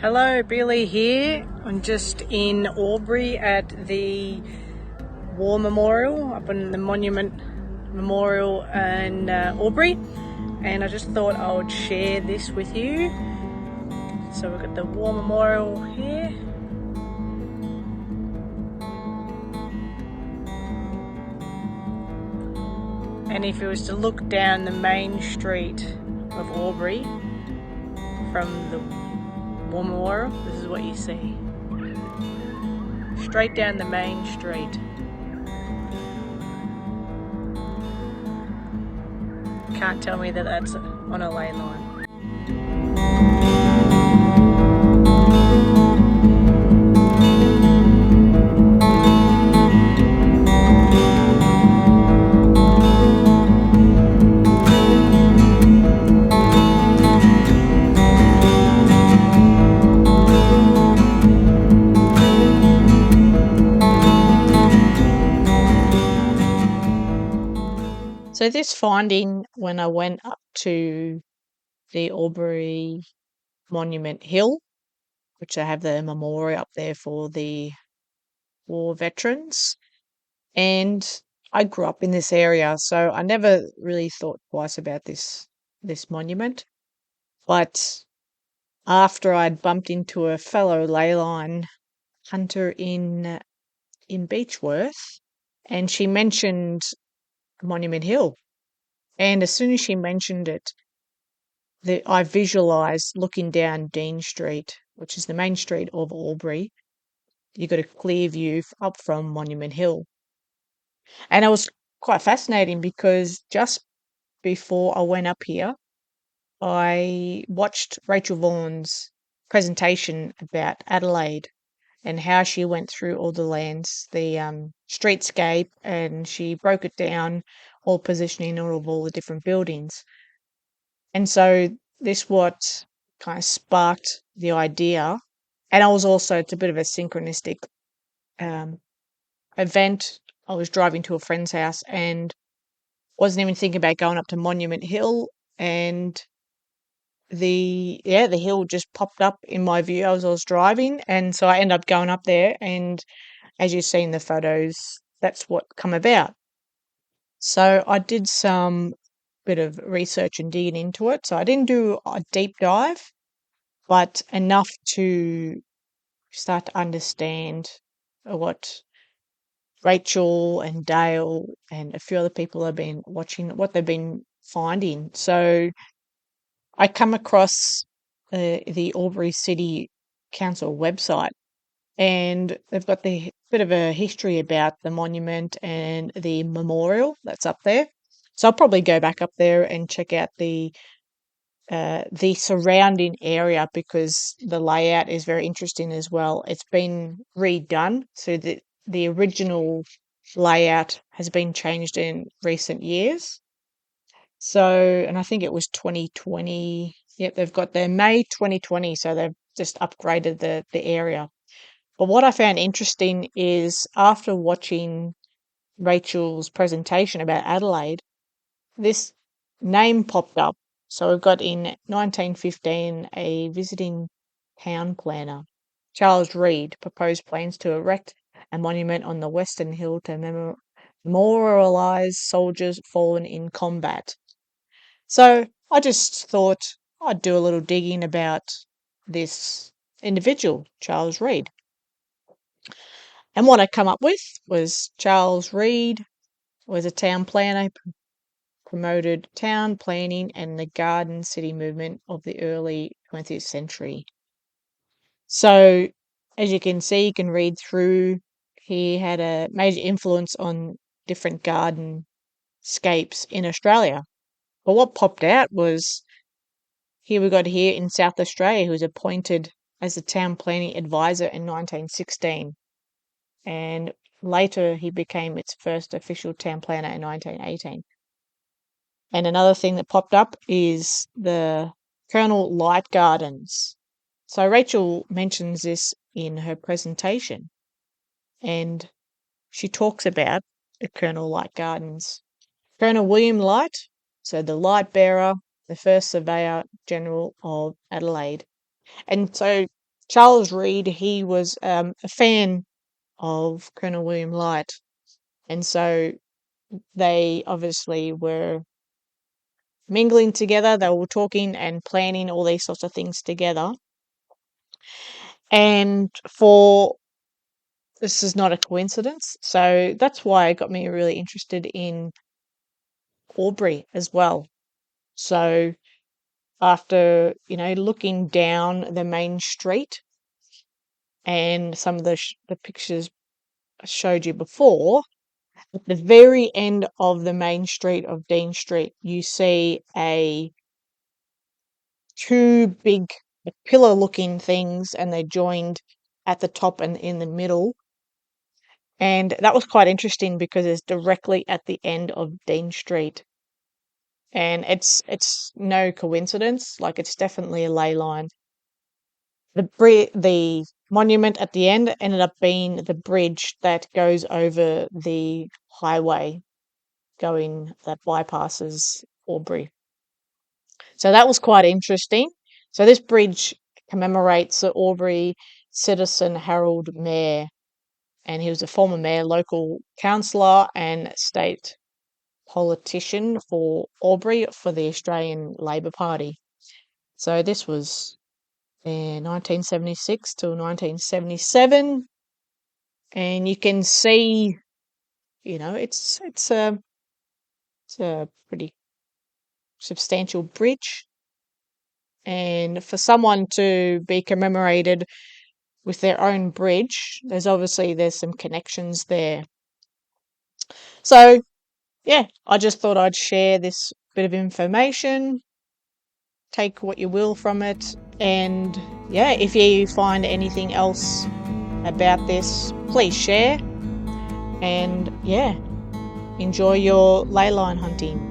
Hello, Billie here. I'm just in Albury at the War Memorial, up in the Monument Memorial in Albury, and I just thought I would share this with you. So we've got the War Memorial here. And if you was to look down the main street of Albury from the War Memorial, this is what you see. Straight down the main street. Can't tell me that that's on a ley line. So this finding, when I went up to the Albury Monument Hill, which they have the memorial up there for the war veterans, and I grew up in this area, so I never really thought twice about this monument. But after I'd bumped into a fellow leyline hunter in Beechworth, and she mentioned Monument Hill, and as soon as she mentioned it, I visualised looking down Dean Street, which is the main street of Albury. You got a clear view up from Monument Hill. And it was quite fascinating because just before I went up here, I watched Rachel Vaughan's presentation about Adelaide and how she went through all the lands, the streetscape, and she broke it down, all positioning of all the different buildings. And so this what kind of sparked the idea. And it's a bit of a synchronistic event. I was driving to a friend's house and wasn't even thinking about going up to Monument Hill, and the hill just popped up in my view as I was driving, and so I ended up going up there, and as you see in the photos, that's what come about. So I did some bit of research and digging into it. So I didn't do a deep dive, but enough to start to understand what Rachel and Dale and a few other people have been watching, what they've been finding. So I come across the Albury City Council website, and they've got the bit of a history about the monument and the memorial that's up there. So I'll probably go back up there and check out the surrounding area because the layout is very interesting as well. It's been redone, so the original layout has been changed in recent years. So, and I think it was 2020. Yep, they've got their May 2020, so they've just upgraded the area. But what I found interesting is after watching Rachel's presentation about Adelaide, this name popped up. So we've got in 1915 a visiting town planner, Charles Reed, proposed plans to erect a monument on the Western Hill to memorialise soldiers fallen in combat. So I just thought I'd do a little digging about this individual, Charles Reed. And what I come up with was Charles Reed was a town planner, promoted town planning and the garden city movement of the early 20th century. So, as you can see, you can read through, he had a major influence on different garden scapes in Australia. But what popped out was here we got here in South Australia, who was appointed as the town planning advisor in 1916. And later he became its first official town planner in 1918. And another thing that popped up is the Colonel Light Gardens. So Rachel mentions this in her presentation, and she talks about the Colonel Light Gardens. Colonel William Light, so the light bearer, the first Surveyor General of Adelaide. And so Charles Reed, he was a fan of Colonel William Light, and so they obviously were mingling together. They were talking and planning all these sorts of things together. And for this is not a coincidence. So that's why it got me really interested in Albury as well. So after, looking down the main street and some of the pictures I showed you before, at the very end of the main street of Dean Street, you see a two big pillar looking things, and they're joined at the top and in the middle. And that was quite interesting because it's directly at the end of Dean Street. And it's no coincidence, like it's definitely a ley line. The monument at the end ended up being the bridge that goes over the highway that bypasses Albury. So that was quite interesting. So this bridge commemorates the Albury citizen Harold Mair, and he was a former mayor, local councillor, and state politician for Albury for the Australian Labor Party. So this was 1976 till 1977, and you can see, it's a pretty substantial bridge, and for someone to be commemorated with their own bridge, there's some connections there. So yeah, I just thought I'd share this bit of information, take what you will from it, and yeah, if you find anything else about this, please share, and yeah, enjoy your ley line hunting.